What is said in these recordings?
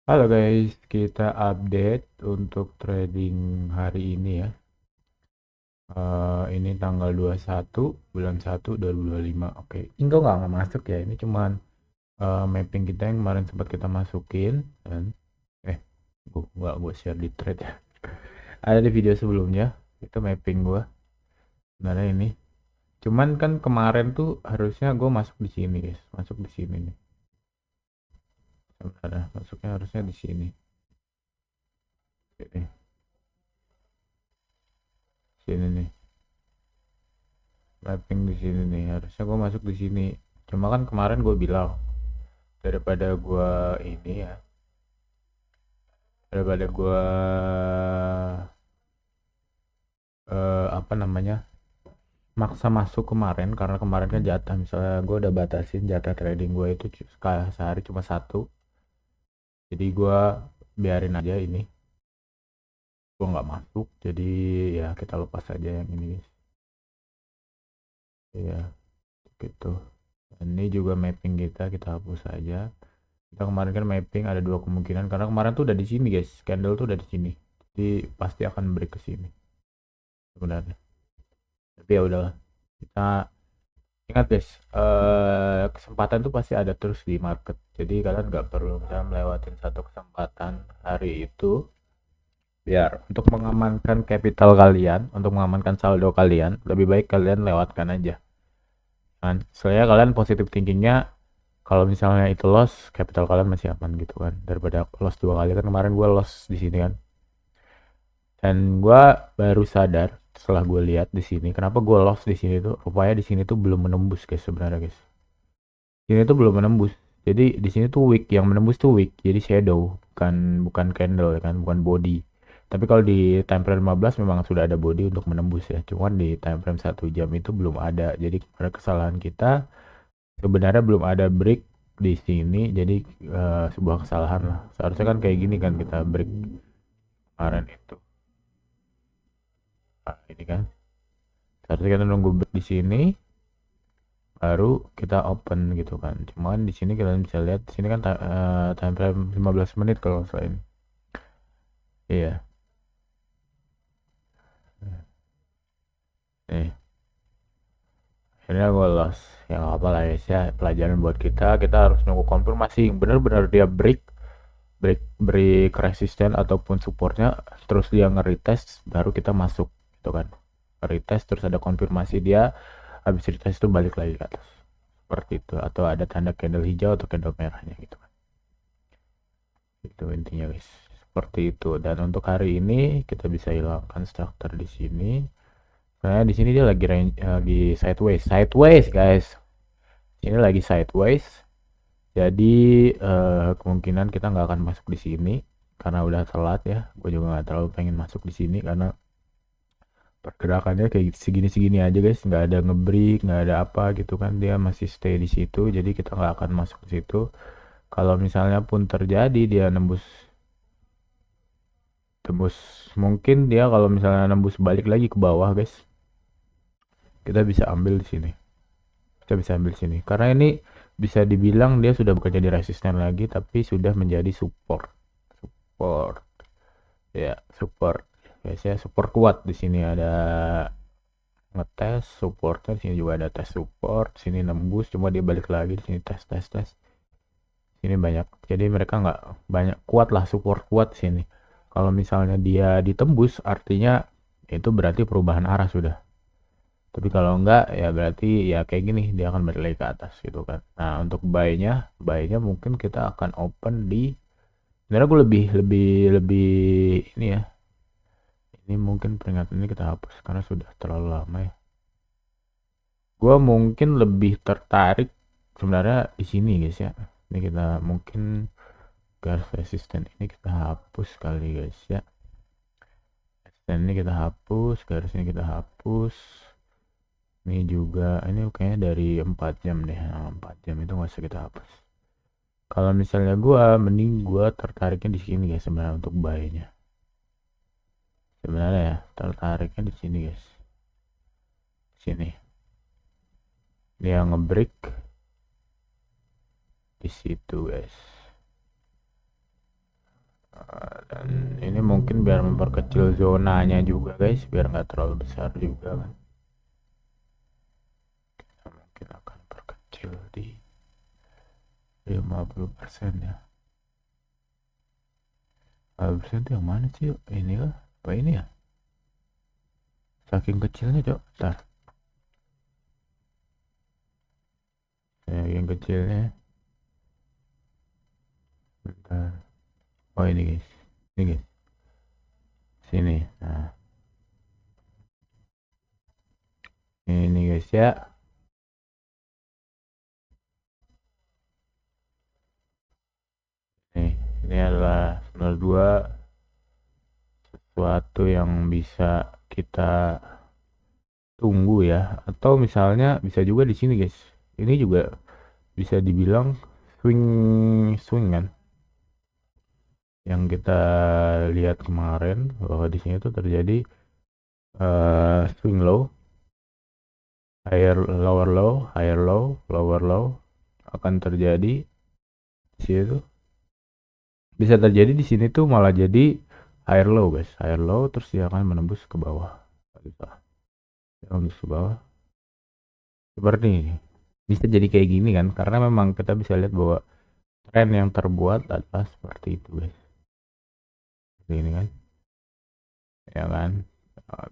Halo guys, kita update untuk trading hari ini ya. Ini tanggal 21 bulan 1 2025. Oke, Ingo nggak masuk ya. Ini cuman mapping kita yang kemarin sempat kita masukin dan eh gua nggak gue share di thread ya. Ada di video sebelumnya itu mapping gua. Sebenarnya ini. Cuman kan kemarin tuh harusnya gue masuk di sini guys, masuk di sini nih. Sebenarnya masuknya harusnya di sini. Sini, sini nih. Mapping di sini nih, harusnya gue masuk di sini. Cuma kan kemarin gue bilang daripada gue ini ya, daripada gue apa namanya maksa masuk kemarin, karena kemarin kan jatah, misalnya gue udah batasin jatah trading gue itu sehari cuma satu. Jadi gue biarin aja ini, gue nggak masuk. Jadi ya kita lepas aja yang ini guys. Ya gitu. Dan ini juga mapping kita hapus aja. Kita kemarin kan mapping ada dua kemungkinan, karena kemarin tuh udah di sini guys, candle tuh udah di sini, jadi pasti akan break ke sini sebenarnya. Tapi ya udahlah, kita ingat guys, kesempatan tuh pasti ada terus di market. Jadi kalian nggak perlu misalnya melewatin satu kesempatan hari itu, biar untuk mengamankan capital kalian, untuk mengamankan saldo kalian, lebih baik kalian lewatkan aja kan. Soalnya kalian positif thinkingnya, kalau misalnya itu loss, capital kalian masih aman gitu kan, daripada loss dua kali. Kan kemarin gue loss di sini kan. Dan gue baru sadar setelah gue lihat di sini, kenapa gue loss di sini tuh. Rupanya di sini tuh belum menembus guys sebenarnya guys. Ini tuh belum menembus. Jadi di sini tuh wick, yang menembus tuh wick. Jadi shadow, bukan bukan candle ya kan, bukan body. Tapi kalau di time frame 15 memang sudah ada body untuk menembus ya. Cuman di time frame 1 jam itu belum ada. Jadi karena kesalahan kita, sebenarnya belum ada break di sini. Jadi sebuah kesalahan lah. Seharusnya kan kayak gini kan kita break kemarin itu. Nah, ini kan. Seharusnya kita nunggu break di sini, baru kita open gitu kan. Cuman di sini kalian bisa lihat di sini kan time frame 15 menit kalau nggak salah ini. Iya. Nih, akhirnya gue loss. Ya nggak apa lah guys ya, pelajaran buat kita. Kita harus nunggu konfirmasi yang benar-benar dia break, break resisten ataupun supportnya, terus dia nge-retest, baru kita masuk gitu kan. Retest terus ada konfirmasi dia, habis retest itu balik lagi ke atas. Seperti itu, atau ada tanda candle hijau atau candle merahnya gitu kan. Itu intinya guys. Seperti itu. Dan untuk hari ini kita bisa hilangkan struktur di sini. Karena di sini dia lagi lagi sideways, sideways guys. Ini lagi sideways. Jadi kemungkinan kita nggak akan masuk di sini karena udah telat ya. Gue juga nggak terlalu pengen masuk di sini karena pergerakannya kayak segini-segini aja guys, nggak ada ngebreak, nggak ada apa gitu kan, dia masih stay di situ. Jadi kita nggak akan masuk di situ. Kalau misalnya pun terjadi dia nembus, tembus, mungkin dia kalau misalnya nembus balik lagi ke bawah guys, kita bisa ambil di sini. Kita bisa ambil sini karena ini bisa dibilang dia sudah bukan jadi resisten lagi, tapi sudah menjadi support. Support ya, support guys ya, support kuat. Di sini ada ngetes supportnya, di sini juga ada tes support. Sini nembus, cuma dia balik lagi di sini tes tes tes. Sini banyak, jadi mereka nggak banyak kuat lah, support kuat sini. Kalau misalnya dia ditembus, artinya itu berarti perubahan arah sudah. Tapi kalau enggak ya berarti ya kayak gini, dia akan balik lagi ke atas gitu kan. Nah untuk buy-nya mungkin kita akan open di, sebenarnya gue lebih lebih lebih ini ya. Ini mungkin peringatan ini kita hapus karena sudah terlalu lama ya. Gue mungkin lebih tertarik sebenarnya di sini guys ya. Ini kita mungkin garis resisten ini kita hapus kali guys ya. Resisten ini kita hapus, garis ini kita hapus. Ini juga, ini kayaknya dari 4 jam deh. Nah, 4 jam itu nggak usah kita hapus. Kalau misalnya gue, mending gue tertariknya di sini guys sebenarnya untuk buy-nya. Sebenarnya ya tertariknya di sini guys. Sini. Dia ngebreak di situ guys. Dan ini mungkin biar memperkecil zonanya juga guys, biar nggak terlalu besar juga kan. Kita mungkin akan perkecil di 50% ya. 50% itu yang mana sih? Ini lah, apa ini ya? Saking kecilnya cok, bentar. Saking kecilnya, bentar. Oh ini guys, ini guys, sini. Nah, ini guys ya. Nih, ini adalah 92, sesuatu yang bisa kita tunggu ya. Atau misalnya bisa juga di sini guys. Ini juga bisa dibilang swing swing kan. Yang kita lihat kemarin bahwa di sini tuh terjadi swing low, higher lower low, higher low, lower low akan terjadi di sini tuh. Bisa terjadi di sini tuh malah jadi higher low guys, higher low terus dia akan menembus ke bawah. Menembus ke bawah seperti ini. Bisa jadi kayak gini kan karena memang kita bisa lihat bahwa tren yang terbuat adalah seperti itu guys. Seperti ini kan. Ya kan.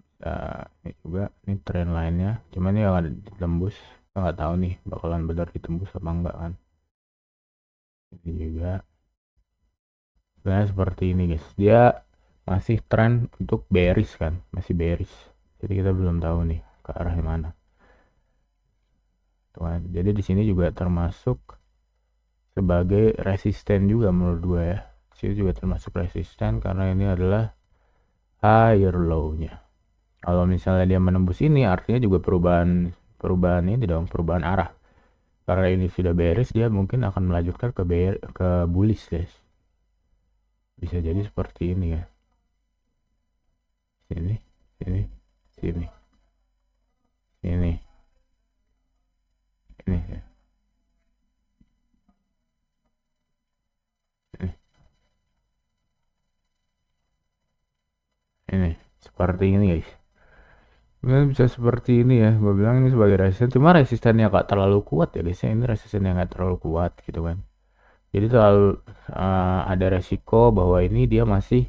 Bisa ini juga ini tren lainnya. Cuman ini yang ada ditembus. Kita nggak tahu nih bakalan benar ditembus apa enggak kan. Ini juga. Sebenarnya seperti ini guys. Dia masih tren untuk bearish kan. Masih bearish. Jadi kita belum tahu nih ke arah mana. Tuh kan. Jadi di sini juga termasuk sebagai resisten juga menurut gue ya. Sini juga termasuk resisten karena ini adalah higher low-nya. Kalau misalnya dia menembus ini artinya juga perubahan ini dong, perubahan arah. Karena ini sudah bearish, dia mungkin akan melanjutkan ke bullish guys. Bisa jadi seperti ini ya. Sini, sini, sini. Ini. Ini ya. Ini seperti ini guys. Mungkin bisa seperti ini ya, gue bilang ini sebagai resisten, cuma resistennya gak terlalu kuat ya guys ya, ini resistennya gak terlalu kuat gitu kan. Jadi terlalu ada resiko bahwa ini dia masih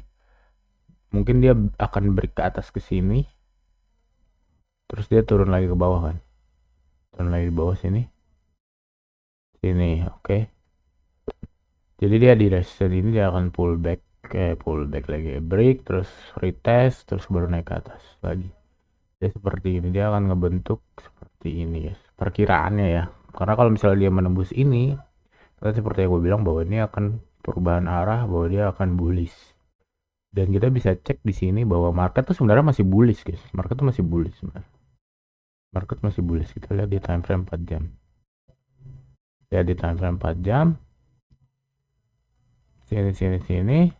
mungkin dia akan break ke atas ke sini, terus dia turun lagi ke bawah kan, turun lagi ke bawah sini, sini, oke. Jadi dia di resisten ini dia akan pullback lagi, break, terus retest, terus baru naik ke atas lagi. Dia seperti ini, dia akan ngebentuk seperti ini guys, perkiraannya ya. Karena kalau misalnya dia menembus ini, seperti yang gue bilang bahwa ini akan perubahan arah, bahwa dia akan bullish. Dan kita bisa cek di sini bahwa market tuh sebenarnya masih bullish guys. Market tuh masih bullish sebenarnya. Market masih bullish. Kita lihat di time frame 4 jam. Lihat di time frame 4 jam. Sini.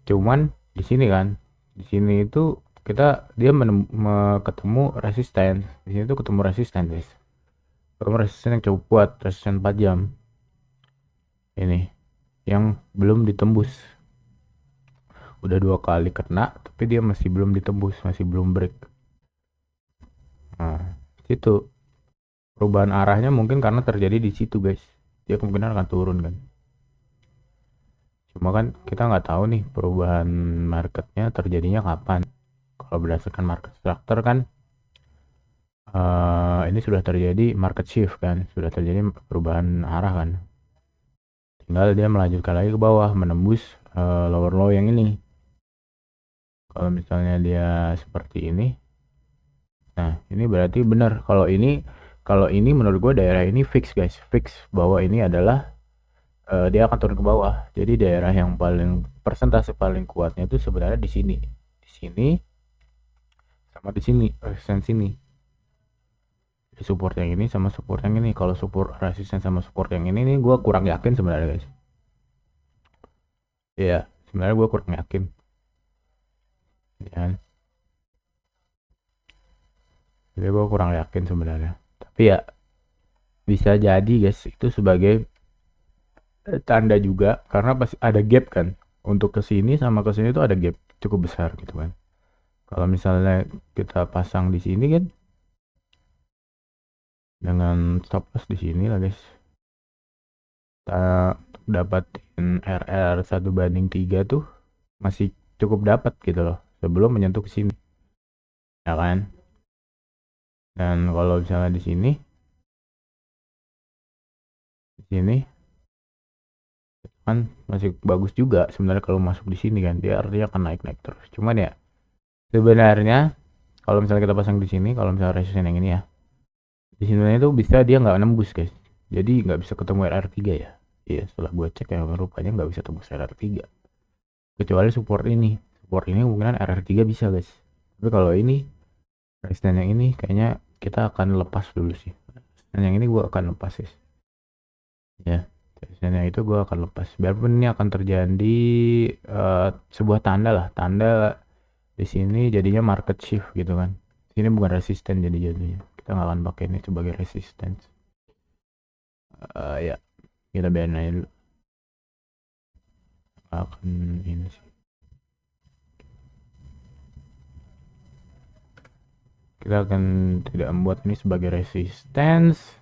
Cuman di sini kan. Di sini itu dia ketemu resisten. Di sini tuh ketemu resisten guys. Ketemu resisten yang cukup kuat, resisten 4 jam. Ini yang belum ditembus. Udah 2 kali kena, tapi dia masih belum ditembus, masih belum break. Nah, situ perubahan arahnya mungkin karena terjadi di situ guys. Dia kemungkinan akan turun kan. Cuma kan kita nggak tahu nih perubahan marketnya terjadinya kapan. Kalau berdasarkan market structure kan ini sudah terjadi market shift kan, sudah terjadi perubahan arah kan. Tinggal dia melanjutkan lagi ke bawah menembus lower low yang ini. Kalau misalnya dia seperti ini, nah ini berarti benar. Kalau ini menurut gue daerah ini fix guys, fix bahwa ini adalah dia akan turun ke bawah. Jadi daerah yang paling persentase paling kuatnya itu sebenarnya di sini, sama di sini, resisten sini. Di support yang ini sama support yang ini. Kalau support resisten sama support yang ini gue kurang yakin sebenarnya guys. Iya, sebenarnya gue kurang yakin. Ya. Jadi gue kurang yakin sebenarnya. Tapi ya bisa jadi guys itu sebagai tanda juga karena pasti ada gap kan. untuk ke sini sama ke sini tuh ada gap cukup besar gitu kan. Kalau misalnya kita pasang di sini kan dengan stop loss di sini lah guys, kita dapatin RR 1/3 tuh masih cukup dapat gitu loh sebelum menyentuh ke sini ya kan. Dan kalau misalnya di sini kan masih bagus juga sebenarnya kalau masuk di sini kan, dia artinya akan naik-naik terus. Cuman ya sebenarnya kalau misalnya kita pasang di sini, kalau misalnya resistance yang ini ya, di sini itu bisa dia nggak nembus guys, jadi nggak bisa ketemu RR3 ya. Iya, setelah gue cek ya rupanya nggak bisa tembus RR3 kecuali support ini kemungkinan RR3 bisa guys. Tapi kalau ini resistance yang ini kayaknya kita akan lepas dulu sih. Dan yang ini gue akan lepas guys ya. Resistance yang itu gue akan lepas biarpun ini akan terjadi sebuah tanda di sini jadinya market shift gitu kan. Ini bukan resisten jadi jadinya kita nggak akan pakai ini sebagai resistance. Ya kita biarin aja dulu, akan ini sih kita akan tidak membuat ini sebagai resistance,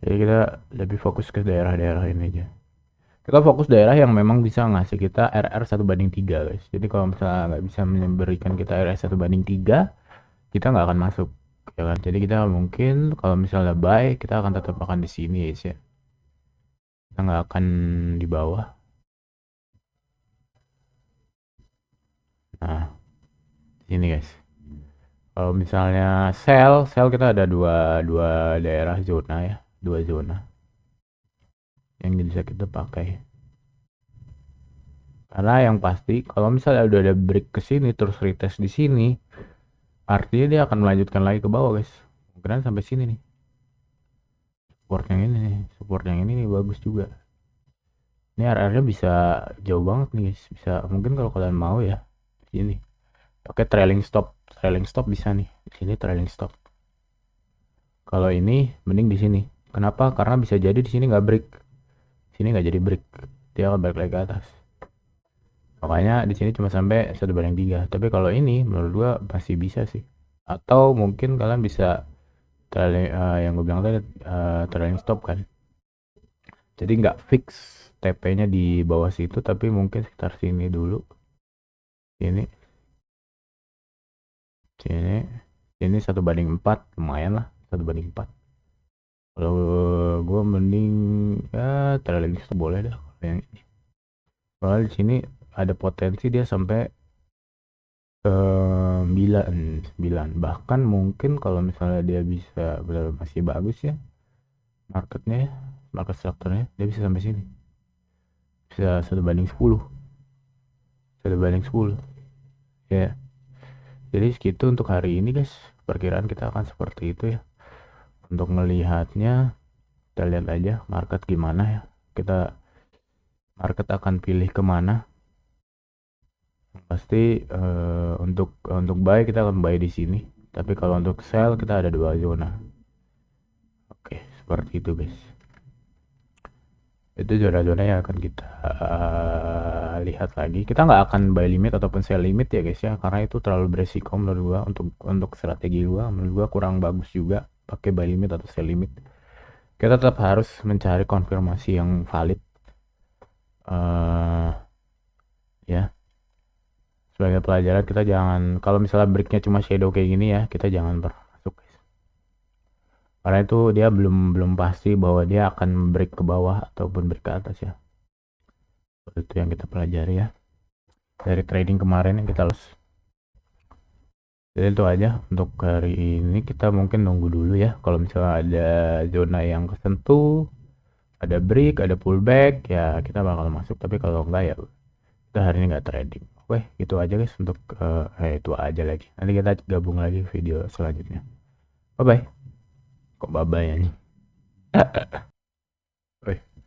jadi kita lebih fokus ke daerah-daerah ini aja. Kita fokus daerah yang memang bisa ngasih kita RR 1/3 guys. Jadi kalau misalnya nggak bisa memberikan kita RR 1/3, kita nggak akan masuk ya kan. Jadi kita mungkin kalau misalnya buy kita akan tetap akan di sini guys ya, kita nggak akan di bawah. Nah ini guys, kalau misalnya sell kita ada dua daerah zona ya, dua zona yang bisa kita pakai. Karena yang pasti kalau misalnya udah ada break ke sini terus retest di sini, artinya dia akan melanjutkan lagi ke bawah guys. Mungkin sampai sini nih. Support yang ini nih bagus juga. Ini RR-nya bisa jauh banget nih guys. Bisa mungkin kalau kalian mau ya sini. Pakai trailing stop bisa nih. Di sini trailing stop. Kalau ini mending di sini. Kenapa? Karena bisa jadi di sini nggak break. Sini nggak jadi break. Dia akan balik lagi ke atas. Makanya di sini cuma sampai 1/3. Tapi kalau ini menurut gua masih bisa sih. Atau mungkin kalian bisa trailing, yang gue bilang tadi trailing stop kan. Jadi nggak fix TP-nya di bawah situ, tapi mungkin sekitar sini dulu. Sini, sini, sini 1/4 lumayan lah 1/4. Kalau gue mending ya trailing stop boleh dah kalau yang ini. Soalnya di sini ada potensi dia sampai 9 bahkan mungkin kalau misalnya dia bisa benar masih bagus ya marketnya ya, market strukturnya dia bisa sampai sini, bisa 1/10 ya. Jadi segitu untuk hari ini guys, perkiraan kita akan seperti itu ya. Untuk melihatnya kita lihat aja market gimana ya, market akan pilih kemana. Pasti untuk buy kita akan buy di sini, tapi kalau untuk sell kita ada dua zona. Oke, seperti itu guys. Itu zona-zona yang akan kita lihat lagi. Kita nggak akan buy limit ataupun sell limit ya guys ya, karena itu terlalu beresiko menurut gua. Untuk strategi gua, menurut gua kurang bagus juga pakai buy limit atau sell limit. Kita tetap harus mencari konfirmasi yang valid ya. Sebagai pelajaran kita jangan, kalau misalnya breaknya cuma shadow kayak gini ya, kita jangan masuk guys. Karena itu dia belum pasti bahwa dia akan break ke bawah ataupun break ke atas ya. Itu yang kita pelajari ya dari trading kemarin yang kita loss. Jadi itu aja untuk hari ini, kita mungkin nunggu dulu ya kalau misalnya ada zona yang kesentuh, ada break, ada pullback ya kita bakal masuk, tapi kalau enggak ya kita hari ini nggak trading. Oke, itu aja guys untuk itu aja lagi. Nanti kita gabung lagi video selanjutnya. Bye bye. Kok bye bye ya nih?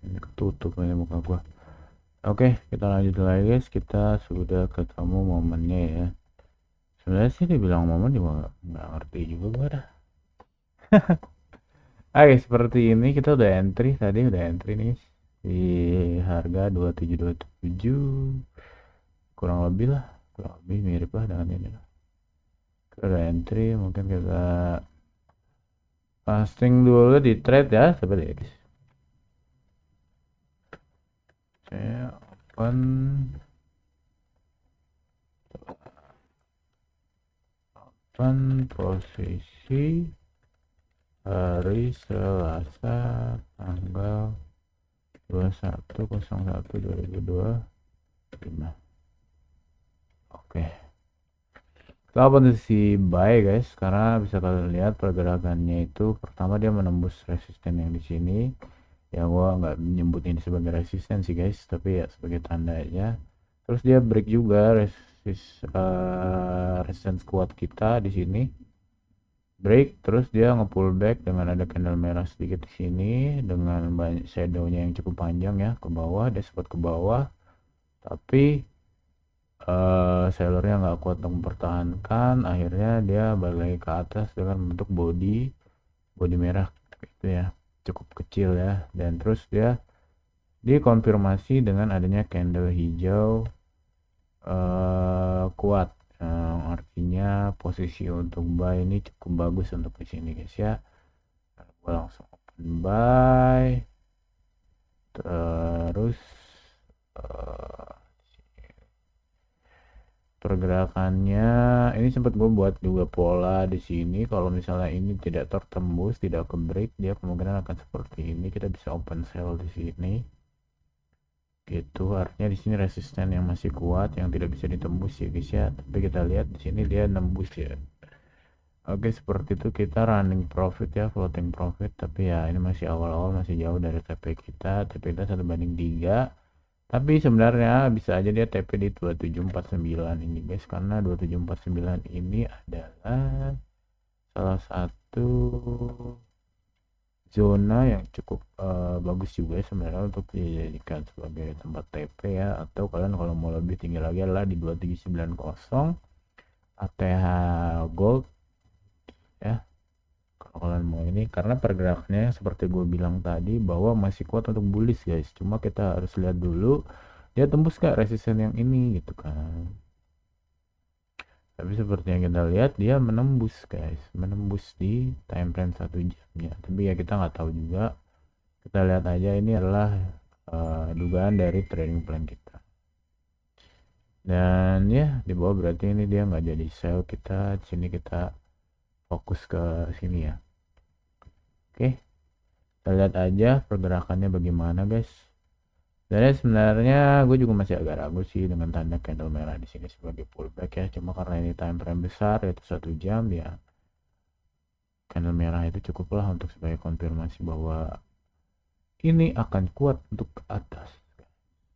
Ini ketutup aja muka gua. Oke, kita lanjut lagi guys. Kita sudah ketemu momennya ya. Sebenarnya sih dibilang momen juga nggak ngerti juga gua dah. Oke, seperti ini kita udah entry nih guys. di harga 2727, kurang lebih mirip lah dengan ini lah. Ke entry mungkin kita pasting dulu di trade ya, seperti ini. Saya open posisi hari Selasa tanggal 21/01/2025. Oke. Kita posisi buy guys, karena bisa kalian lihat pergerakannya itu pertama dia menembus resisten yang di sini. Ya gua nggak menyebut ini sebagai resisten sih guys, tapi ya sebagai tanda aja. Terus dia break juga resistance kuat kita di sini. Break, terus dia nge-pull back dengan ada candle merah sedikit di sini dengan banyak shadownya yang cukup panjang ya ke bawah. Dia sempat ke bawah, tapi sellernya nggak kuat untuk mempertahankan. Akhirnya dia balik lagi ke atas dengan bentuk body merah gitu ya, cukup kecil ya. Dan terus dia dikonfirmasi dengan adanya candle hijau kuat, artinya posisi untuk buy ini cukup bagus untuk di sini guys ya. Gue langsung open buy, terus pergerakannya ini sempat gue buat juga pola di sini. Kalau misalnya ini tidak tertembus, tidak ke break, dia kemungkinan akan seperti ini. Kita bisa open sell di sini gitu, artinya di sini resisten yang masih kuat yang tidak bisa ditembus ya guys ya. Tapi kita lihat di sini dia nembus ya. Oke, seperti itu kita running profit ya, floating profit. Tapi ya ini masih awal-awal, masih jauh dari TP kita. TP kita 1/3. Tapi sebenarnya bisa aja dia TP di 2749 ini guys, karena 2749 ini adalah salah satu zona yang cukup bagus juga sebenarnya untuk dijadikan sebagai tempat TP ya. Atau kalian kalau mau lebih tinggi lagi adalah di 2790 ATH Gold ya, kalau kalian mau ini, karena pergerakannya seperti gue bilang tadi bahwa masih kuat untuk bullish guys. Cuma kita harus lihat dulu dia tembus gak resisten yang ini gitu kan. Tapi seperti yang kita lihat dia menembus guys, menembus di time frame 1 jamnya. Tapi ya kita nggak tahu juga, kita lihat aja. Ini adalah dugaan dari trading plan kita. Dan ya di bawah berarti ini dia nggak jadi sell. Kita di sini kita fokus ke sini ya. Oke, kita lihat aja pergerakannya bagaimana guys. Dan sebenarnya gue juga masih agak ragu sih dengan tanda candle merah di sini sebagai pullback ya. Cuma karena ini time frame besar yaitu 1 jam ya, candle merah itu cukuplah untuk sebagai konfirmasi bahwa ini akan kuat untuk ke atas.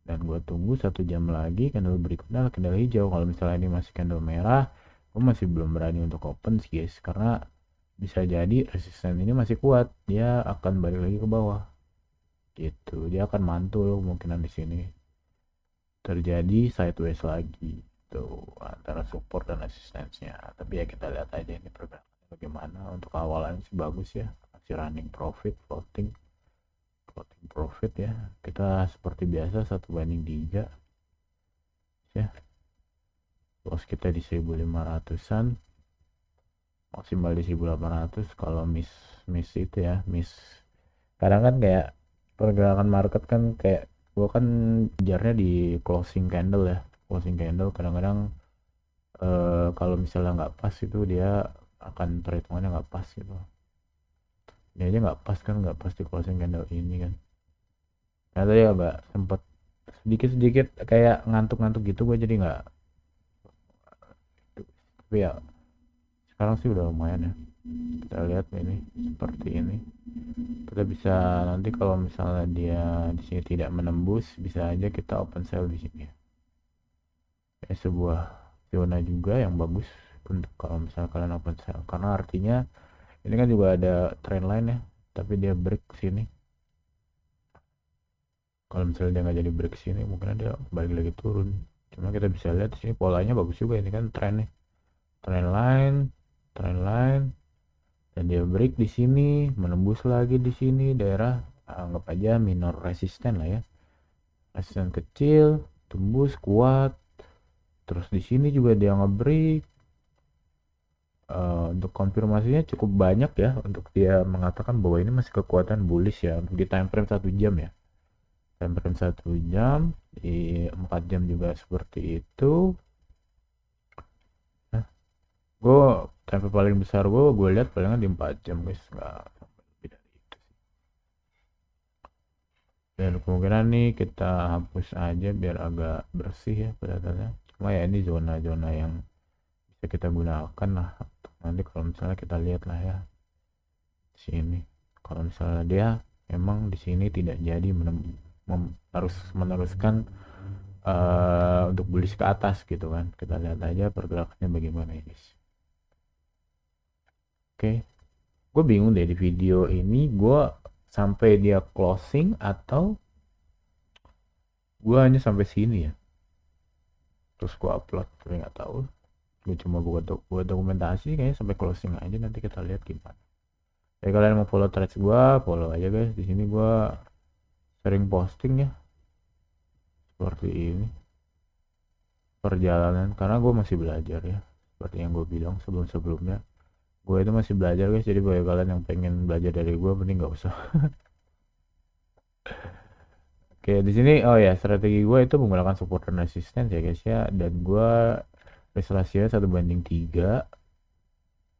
Dan gue tunggu 1 jam lagi candle berikutnya adalah candle hijau. Kalau misalnya ini masih candle merah, gue masih belum berani untuk open sih guys, karena bisa jadi resisten ini masih kuat, dia akan balik lagi ke bawah gitu. Dia akan mantul kemungkinan di sini terjadi sideways lagi tuh antara support dan resistensinya. Tapi ya kita lihat aja ini pergerakannya bagaimana. Untuk awalan sih bagus ya, masih running profit, floating profit ya. Kita seperti biasa 1/3 ya. Loss kita di 1500-an, maksimal di 1800. Kalau miss itu ya, miss. Kadang kan kayak pergerakan market kan kayak gua kan jarnya di closing candle ya. Closing candle kadang-kadang kalau misalnya nggak pas itu dia akan perhitungannya nggak pas gitu. Ini aja nggak pas kan, nggak pas di closing candle ini kan. Ternyata ya agak sempet sedikit-sedikit kayak ngantuk-ngantuk gitu, gue jadi nggak. Tapi ya sekarang sih udah lumayan ya. Kita lihat ini seperti ini. Kita bisa nanti kalau misalnya dia di sini tidak menembus, bisa aja kita open sell di sini. Sebuah zona juga yang bagus untuk kalau misalnya kalian open sell, karena artinya ini kan juga ada trend line ya, tapi dia break sini. Kalau misalnya dia nggak jadi break sini, mungkin dia balik lagi turun. Cuma kita bisa lihat di sini polanya bagus juga, ini kan trend nih, trend line, dan dia break di sini, menembus lagi di sini daerah anggap aja minor resisten lah ya, resisten kecil tembus kuat, terus di sini juga dia nge-break. Untuk konfirmasinya cukup banyak ya untuk dia mengatakan bahwa ini masih kekuatan bullish ya untuk di time frame 1 jam ya, time frame 1 jam, di 4 jam juga seperti itu. Nah, gue time frame paling besar gue lihat palingan di 4 jam guys, nggak lebih dari itu sih. Dan kemungkinan nih kita hapus aja biar agak bersih ya kelihatannya, cuma ya ini zona-zona yang bisa kita gunakan lah untuk nanti kalau misalnya kita lihat lah ya sini. Kalau misalnya dia memang di sini tidak jadi harus meneruskan untuk bullish ke atas gitu kan, kita lihat aja pergerakannya bagaimana ya guys. Oke, gue bingung deh di video ini gue sampai dia closing atau gue hanya sampai sini ya terus gue upload, tapi nggak tahu. Gue cuma buat dokumentasi kayaknya sampai closing aja, nanti kita lihat gimana. Jadi kalian mau follow threads gue, follow aja guys. Di sini gue sering posting ya seperti ini perjalanan, karena gue masih belajar ya, seperti yang gue bilang sebelumnya, gue itu masih belajar guys. Jadi bagi kalian yang pengen belajar dari gue mending nggak usah. Oke, di sini oh ya, strategi gue itu menggunakan support dan resistance ya guys ya, dan gue resolusinya 1:3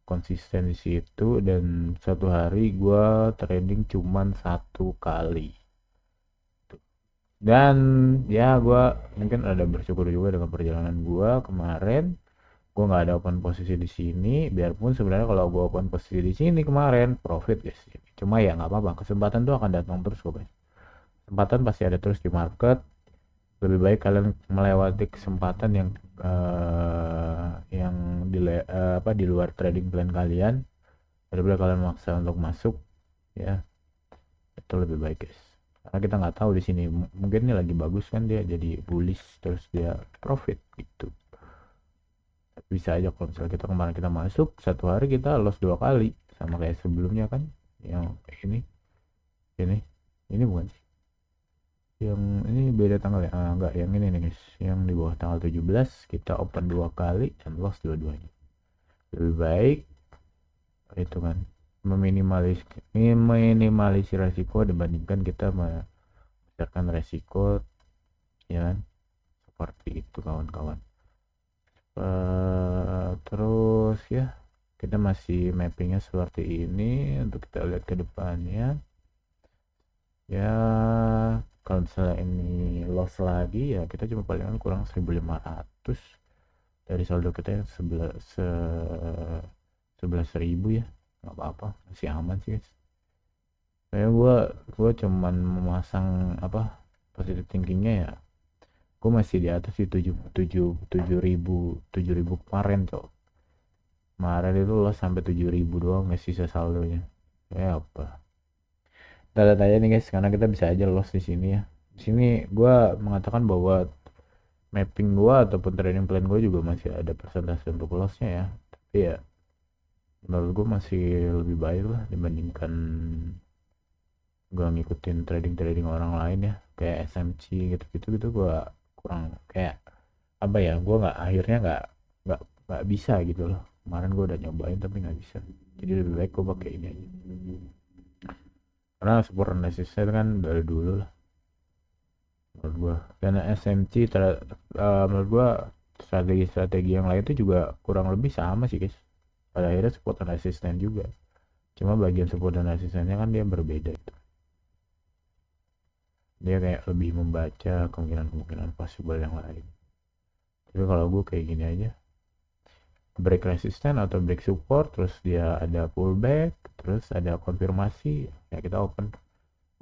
konsisten di situ, dan satu hari gue trading cuman 1 kali. Dan ya gue mungkin ada bersyukur juga dengan perjalanan gue kemarin. Gue nggak ada open posisi di sini, biarpun sebenarnya kalau gue open posisi di sini kemarin profit guys. Cuma ya nggak apa-apa, kesempatan tuh akan datang terus kok guys. Kesempatan pasti ada terus di market. Lebih baik kalian melewati kesempatan yang di luar trading plan kalian daripada kalian maksa untuk masuk ya. Itu lebih baik guys, karena kita nggak tahu di sini mungkin ini lagi bagus kan, dia jadi bullish terus dia profit gitu. Bisa aja kalau misalnya kita kemarin kita masuk satu hari kita loss 2 kali sama kayak sebelumnya kan, yang ini ini ini bukan sih, yang ini beda tanggal ya, enggak, yang ini nih guys, yang di bawah tanggal 17 kita open 2 kali dan loss dua-duanya. Lebih baik itu kan meminimalisir resiko dibandingkan kita membesarkan resiko ya kan, seperti itu kawan-kawan. Terus ya kita masih mappingnya seperti ini untuk kita lihat ke depannya ya. Kalau misalnya ini loss lagi ya kita cuma palingan kurang 1.500 dari saldo kita yang 11.000 ya, nggak apa-apa, masih aman sih guys. Kayak gue cuman memasang apa positive thinkingnya ya, gue masih di atas di 7.000 kemarin cok. Kemarin itu lo sampai 7.000 doang, nggak sisa saldonya. Kayak apa? Kita lihat aja nih guys, karena kita bisa aja loss di sini ya. Di sini gue mengatakan bahwa mapping gue ataupun trading plan gue juga masih ada persentase untuk lossnya ya. Tapi ya menurut gue masih lebih baik lah dibandingkan gue ngikutin trading orang lain ya, kayak SMC gitu gue kurang kayak apa ya, gue akhirnya nggak bisa gitu loh. Kemarin gue udah nyobain tapi nggak bisa, jadi lebih baik gue pakai ini aja, karena support and resistance kan dari dulu lah menurut gue. Dan SMC menurut gue strategi yang lain itu juga kurang lebih sama sih guys, pada akhirnya support and resistance juga, cuma bagian support dan resistennya kan dia berbeda itu. Dia kayak lebih membaca kemungkinan possible yang lain. Tapi kalau gue kayak gini aja, break resisten atau break support, terus dia ada pullback, terus ada konfirmasi ya kita open.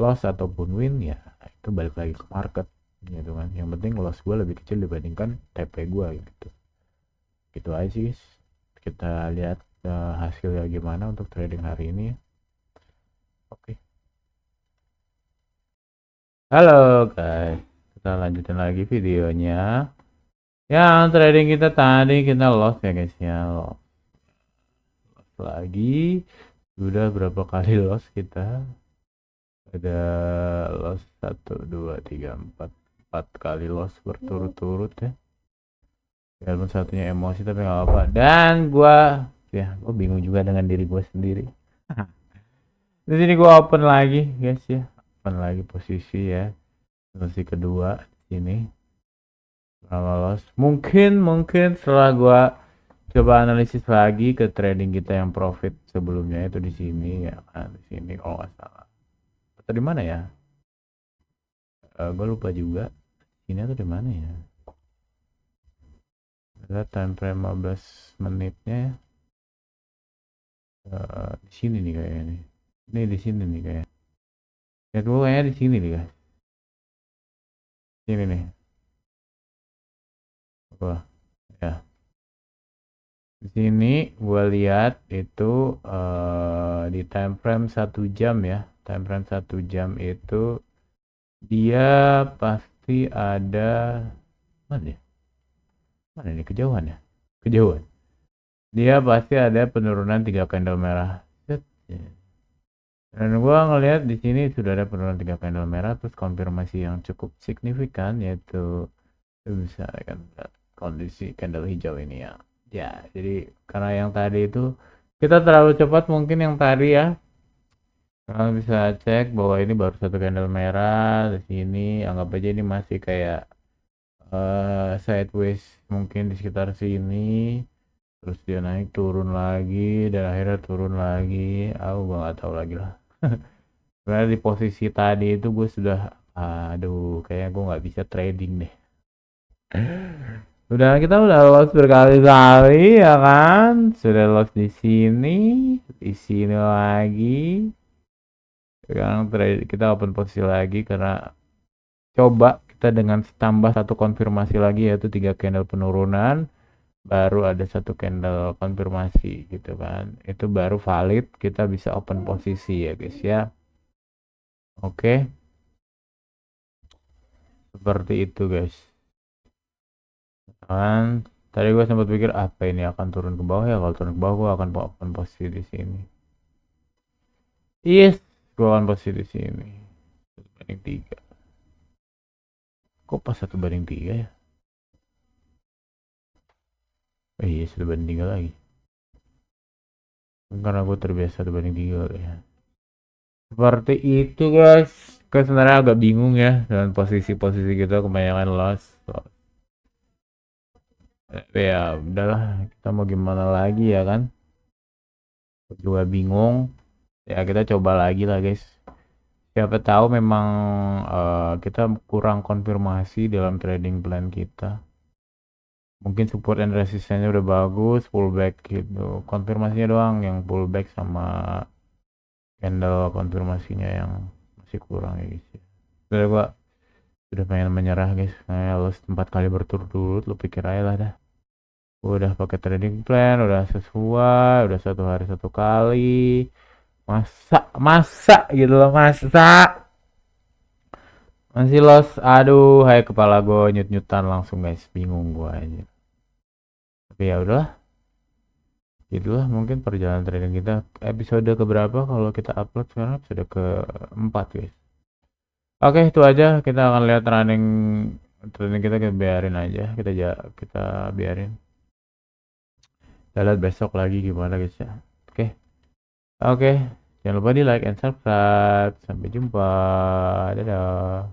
Loss ataupun win ya itu balik lagi ke market gitu kan, yang penting loss gue lebih kecil dibandingkan TP gue gitu. Gitu aja sih guys, kita lihat hasilnya gimana untuk trading hari ini ya. Oke. Halo guys, kita lanjutin lagi videonya. Yang trading kita tadi kita loss ya guys ya, loss lagi. Sudah berapa kali loss kita? Ada loss 1 2 3 4 kali loss berturut-turut ya. Walaupun satunya emosi tapi nggak apa. Dan gua bingung juga dengan diri gua sendiri. Di sini gua open lagi guys ya. Open lagi posisi ya. Posisi kedua sini. Lolos. Mungkin setelah gua coba analisis lagi ke trading kita yang profit sebelumnya itu di sini ya kan, di sini kalau nggak salah. Atau di mana ya? Gue lupa juga. Ini atau di mana ya? Ada time frame 15 menitnya. Di sini nih kayaknya nih. Ini di sini nih kayak. Lihat gue kayaknya di sini nih guys. Sini nih. Wah, ya. Di sini gue lihat itu di time frame 1 jam ya. Time frame 1 jam itu dia pasti ada mana ya? Mana nih kejauhan ya? Kejauhan. Dia pasti ada penurunan 3 candle merah. Set. Dan gua ngelihat di sini sudah ada penurunan 3 candle merah terus konfirmasi yang cukup signifikan yaitu bisa kan kondisi candle hijau ini ya. Ya, jadi karena yang tadi itu kita terlalu cepat mungkin yang tadi ya. Kalian bisa cek bahwa ini baru 1 candle merah di sini, anggap aja ini masih kayak sideways mungkin di sekitar sini. Terus dia naik turun lagi dan akhirnya turun lagi. Aku gua nggak tahu lagi lah. Karena di posisi tadi itu gue sudah aduh kayaknya gue nggak bisa trading deh. Kita udah loss berkali-kali ya kan, sudah loss di sini lagi. Sekarang kita open posisi lagi karena coba kita dengan tambah satu konfirmasi lagi yaitu 3 candle penurunan, baru ada 1 candle konfirmasi gitu kan. Itu baru valid kita bisa open posisi ya guys ya. Oke. Seperti itu guys. Kan tadi gue sempat pikir apa ini akan turun ke bawah ya, kalau turun ke bawah gue akan open posisi di sini. Yes, gue akan posisi di sini. 1 banding 3. Kok pas 1 banding 3 ya? Oh iya 1 banding 3 lagi. Karena gue terbiasa 1 banding 3 ya. Seperti itu guys. Kan sebenarnya agak bingung ya dengan posisi-posisi kita kebanyakan loss. Ya udahlah, kita mau gimana lagi ya kan? Gue juga bingung. Ya kita coba lagi lah guys. Siapa tahu memang kita kurang konfirmasi dalam trading plan kita. Mungkin support and resistance udah bagus, pullback gitu. Konfirmasinya doang yang pullback sama candle konfirmasinya yang masih kurang ya guys. Udah gua udah pengen menyerah guys. Kayak lo 4 kali berturut-turut, lu pikir aja lah dah. Gua udah pakai trading plan, udah sesuai, udah 1 hari 1 kali. Masa gitu loh, masa masih los. Aduh, hai kepala gue nyut-nyutan langsung guys, bingung gue aja. Tapi ya udahlah, itulah mungkin perjalanan trading kita episode keberapa kalau kita upload sekarang, episode ke-4 guys. Oke, itu aja, kita akan lihat training kita biarin aja, kita biarin. Kita lihat besok lagi gimana guys ya. Oke, jangan lupa di like and subscribe. Sampai jumpa, dadah.